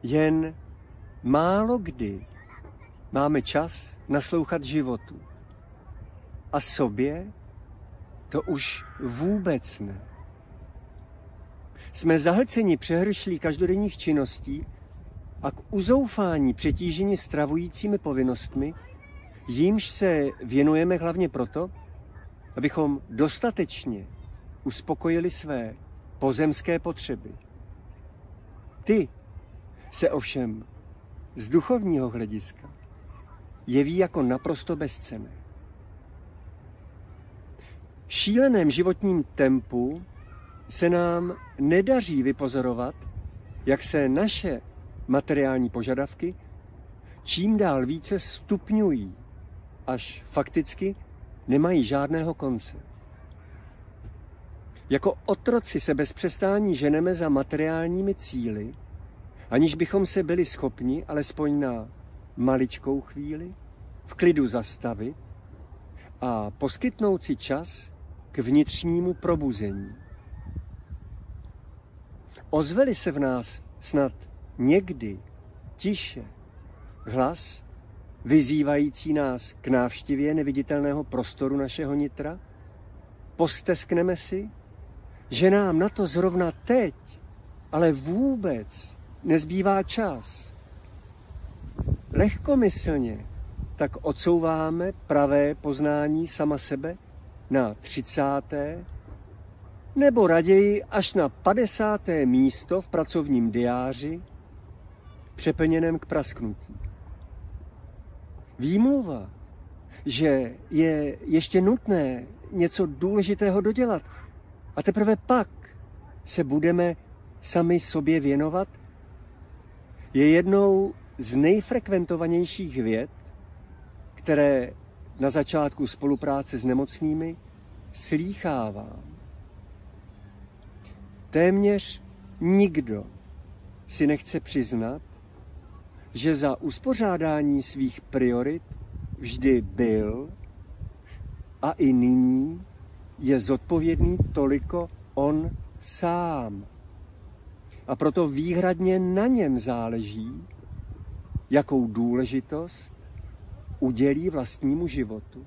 jen málo kdy máme čas naslouchat životu. A sobě to už vůbec ne. Jsme zahlceni přehršlí každodenních činností a k uzoufání přetíženi stravujícími povinnostmi, jímž se věnujeme hlavně proto, abychom dostatečně uspokojili své pozemské potřeby. Ty se ovšem z duchovního hlediska jeví jako naprosto bezcenné. V šíleném životním tempu se nám nedaří vypozorovat, jak se naše materiální požadavky čím dál více stupňují, až fakticky nemají žádného konce. Jako otroci se bez přestání ženeme za materiálními cíli, aniž bychom se byli schopni alespoň na maličkou chvíli v klidu zastavit a poskytnout si čas k vnitřnímu probuzení. Ozve-li se v nás snad někdy tiše hlas, vyzývající nás k návštěvě neviditelného prostoru našeho nitra, posteskneme si, že nám na to zrovna teď, ale vůbec nezbývá čas. Lehkomyslně tak odsouváme pravé poznání sama sebe na 30. nebo raději až na 50. místo v pracovním diáři, přeplněném k prasknutí. Výmluva, že je ještě nutné něco důležitého dodělat a teprve pak se budeme sami sobě věnovat, je jednou z nejfrekventovanějších vět, které na začátku spolupráce s nemocnými slýchávám. Téměř nikdo si nechce přiznat, že za uspořádání svých priorit vždy byl a i nyní je zodpovědný toliko on sám. A proto výhradně na něm záleží, jakou důležitost udělí vlastnímu životu.